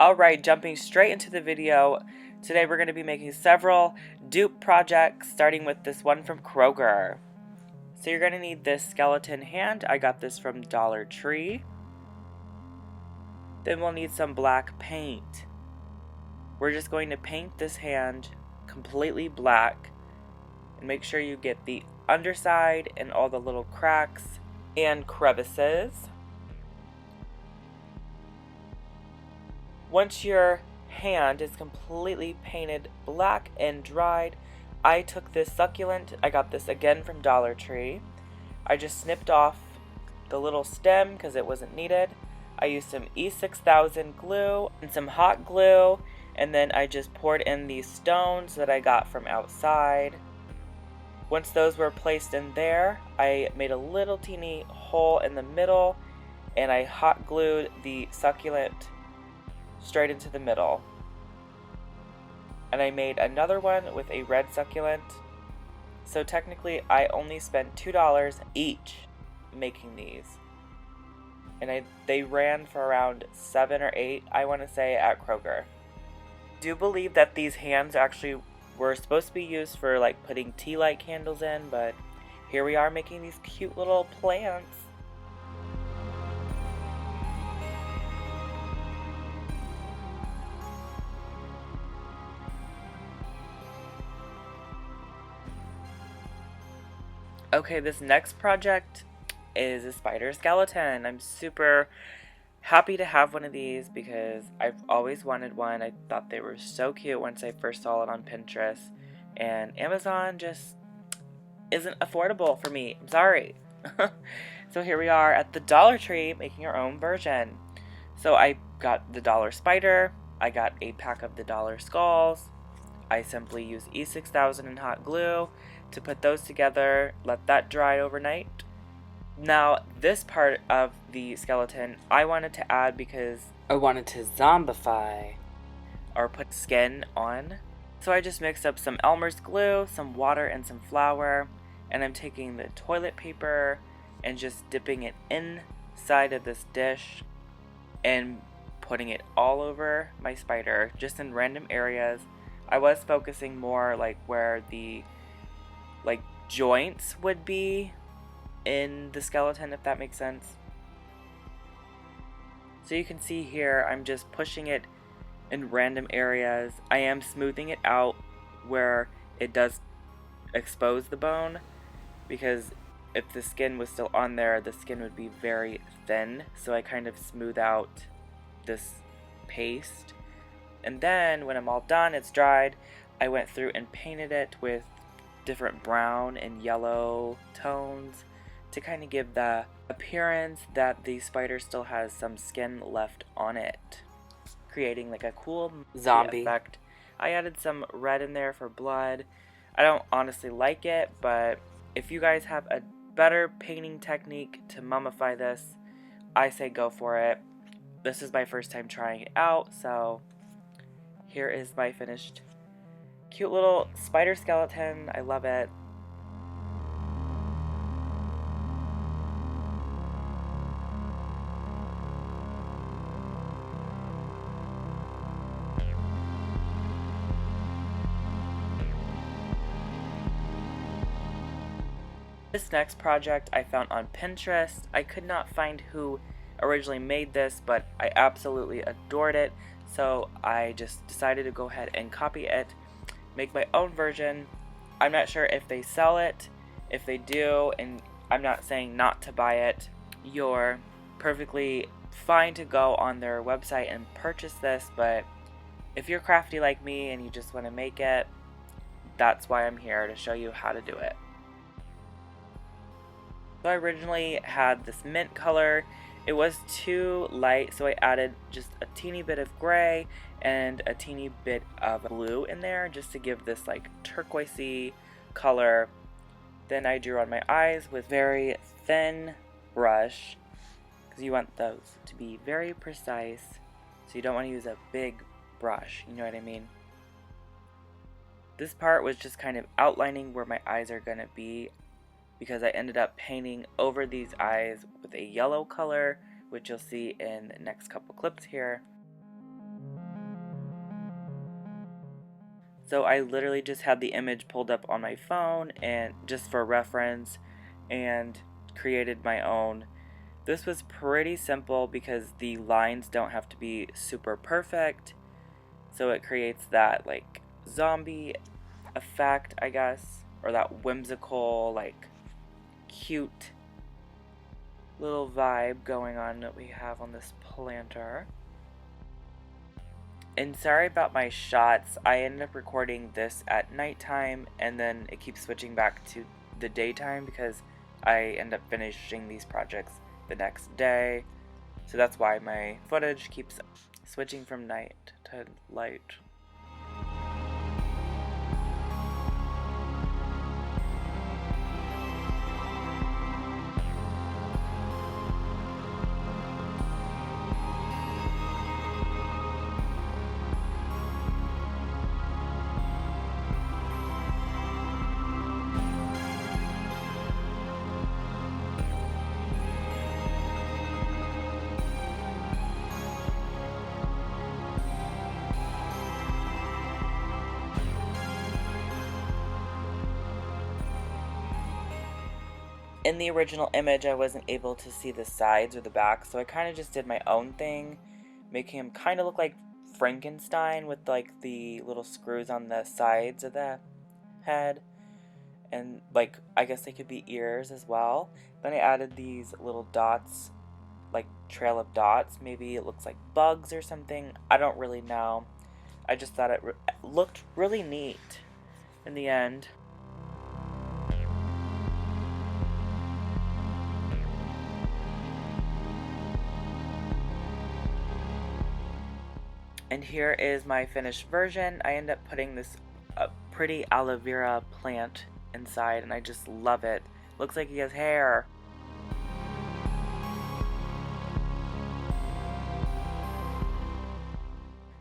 Alright, jumping straight into the video. Today we're going to be making several dupe projects, starting with this one from Kroger. So you're going to need this skeleton hand. I got this from Dollar Tree. Then we'll need some black paint. We're just going to paint this hand completely black. And make sure you get the underside and all the little cracks and crevices. Once your hand is completely painted black and dried, I took this succulent. I got this again from Dollar Tree. I just snipped off the little stem because it wasn't needed. I used some E6000 glue and some hot glue, and then I just poured in these stones that I got from outside. Once those were placed in there, I made a little teeny hole in the middle, and I hot glued the succulent straight into the middle. And I made another one with a red succulent. So technically I only spent $2 each making these. And they ran for around 7 or 8, I want to say, at Kroger. I do believe that these hands actually were supposed to be used for like putting tea light candles in, but here we are making these cute little plants. Okay, this next project is a spider skeleton. I'm super happy to have one of these because I've always wanted one. I thought they were so cute once I first saw it on Pinterest, and Amazon just isn't affordable for me. I'm sorry. So here we are at the Dollar Tree making our own version. So I got the dollar spider, I got a pack of the dollar skulls. I simply use E6000 and hot glue to put those together, let that dry overnight. Now, this part of the skeleton I wanted to add because I wanted to zombify or put skin on. So I just mixed up some Elmer's glue, some water, and some flour, and I'm taking the toilet paper and just dipping it inside of this dish and putting it all over my spider, just in random areas. I was focusing more like where the joints would be in the skeleton, if that makes sense. So you can see here I'm just pushing it in random areas. I am smoothing it out where it does expose the bone, because if the skin was still on there, the skin would be very thin. So I kind of smooth out this paste. And then when I'm all done, it's dried, I went through and painted it with different brown and yellow tones to kind of give the appearance that the spider still has some skin left on it, creating like a cool zombie effect. I added some red in there for blood. I don't honestly like it, but if you guys have a better painting technique to mummify this, I say go for it. This is my first time trying it out, so here is my finished cute little spider skeleton. I love it. This next project I found on Pinterest. I could not find who originally made this, but I absolutely adored it. So I just decided to go ahead and copy it, make my own version. I'm not sure if they sell it. If they do, and I'm not saying not to buy it, you're perfectly fine to go on their website and purchase this, but if you're crafty like me and you just want to make it, that's why I'm here, to show you how to do it. So I originally had this mint color. It was too light, so I added just a teeny bit of gray and a teeny bit of blue in there just to give this like turquoisey color. Then I drew on my eyes with very thin brush, because you want those to be very precise, so you don't want to use a big brush, you know what I mean? This part was just kind of outlining where my eyes are gonna be, because I ended up painting over these eyes with a yellow color, which you'll see in the next couple clips here. So I literally just had the image pulled up on my phone and just for reference and created my own. This was pretty simple because the lines don't have to be super perfect. So it creates that like zombie effect, I guess, or that whimsical, like cute little vibe going on that we have on this planter. And sorry about my shots. I ended up recording this at nighttime and then it keeps switching back to the daytime because I end up finishing these projects the next day. So that's why my footage keeps switching from night to light. In the original image, I wasn't able to see the sides or the back, so I kind of just did my own thing, making him kind of look like Frankenstein with like the little screws on the sides of the head, and like I guess they could be ears as well. Then I added these little dots, like trail of dots. Maybe it looks like bugs or something. I don't really know. I just thought it looked really neat in the end. And here is my finished version. I end up putting this pretty aloe vera plant inside and I just love it. Looks like he has hair.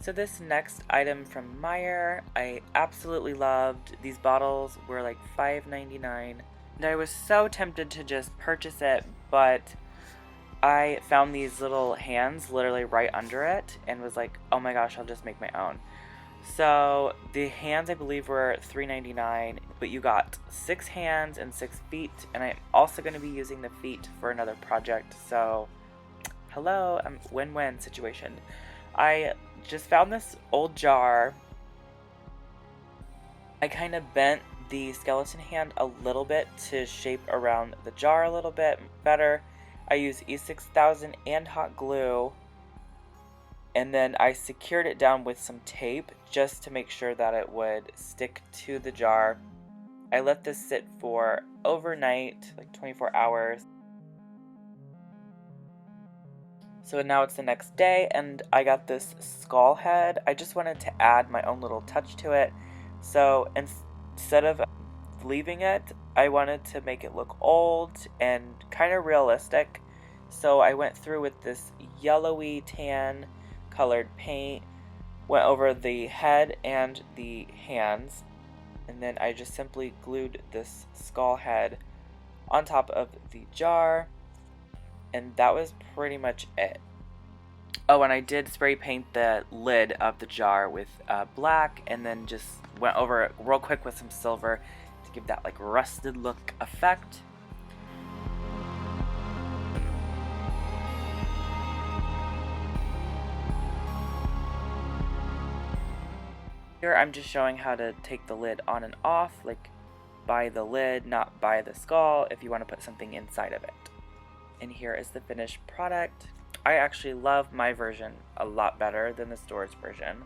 So this next item from Mache, I absolutely loved. These bottles were like $5.99 and I was so tempted to just purchase it, but I found these little hands literally right under it and was like, oh my gosh, I'll just make my own. So the hands I believe were $3.99, but you got 6 hands and 6 feet, and I'm also going to be using the feet for another project. So hello, win-win situation. I just found this old jar. I kind of bent the skeleton hand a little bit to shape around the jar a little bit better. I used E6000 and hot glue, and then I secured it down with some tape just to make sure that it would stick to the jar. I let this sit for overnight, like 24 hours. So now it's the next day and I got this skull head. I just wanted to add my own little touch to it. So instead of leaving it, I wanted to make it look old and kind of realistic. So I went through with this yellowy tan colored paint, went over the head and the hands, and then I just simply glued this skull head on top of the jar, and that was pretty much it. Oh, and I did spray paint the lid of the jar with black, and then just went over it real quick with some silver to give that like rusted look effect. Here I'm just showing how to take the lid on and off, like by the lid, not by the skull, if you want to put something inside of it. And here is the finished product. I actually love my version a lot better than the store's version.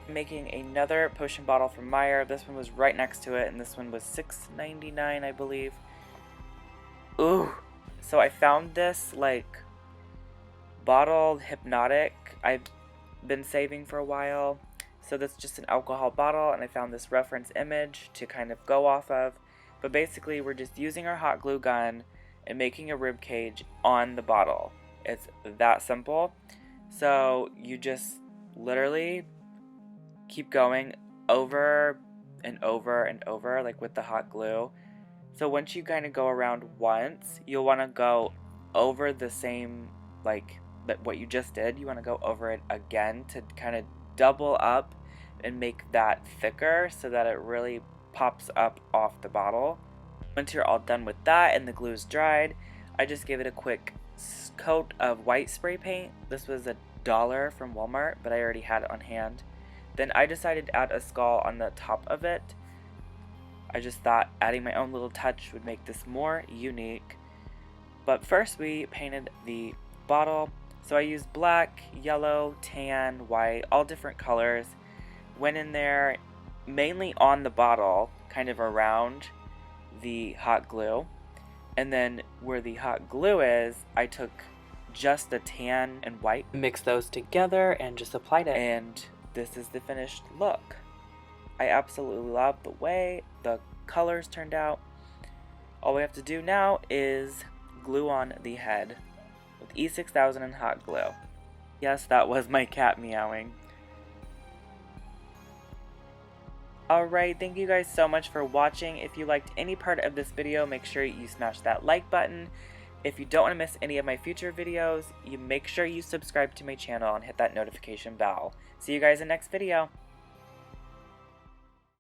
I'm making another potion bottle from Mache. This one was right next to it, and this one was $6.99, I believe. Ooh! So I found this, like, bottle hypnotic I've been saving for a while. So that's just an alcohol bottle, and I found this reference image to kind of go off of. But basically we're just using our hot glue gun and making a rib cage on the bottle. It's that simple. So you just literally keep going over and over and over, like with the hot glue. So once you kind of go around once, you'll want to go over the same like what you just did, you want to go over it again to kind of double up and make that thicker so that it really pops up off the bottle. Once you're all done with that and the glue's dried, I just gave it a quick coat of white spray paint. This was $1 from Walmart, but I already had it on hand. Then I decided to add a skull on the top of it. I just thought adding my own little touch would make this more unique. But first we painted the bottle. So I used black, yellow, tan, white, all different colors. Went in there mainly on the bottle, kind of around the hot glue. And then where the hot glue is, I took just the tan and white, mixed those together and just applied it. And this is the finished look. I absolutely love the way the colors turned out. All we have to do now is glue on the head with E6000 and hot glue. Yes, that was my cat meowing. Alright, thank you guys so much for watching. If you liked any part of this video, make sure you smash that like button. If you don't want to miss any of my future videos, you make sure you subscribe to my channel and hit that notification bell. See you guys in the next video.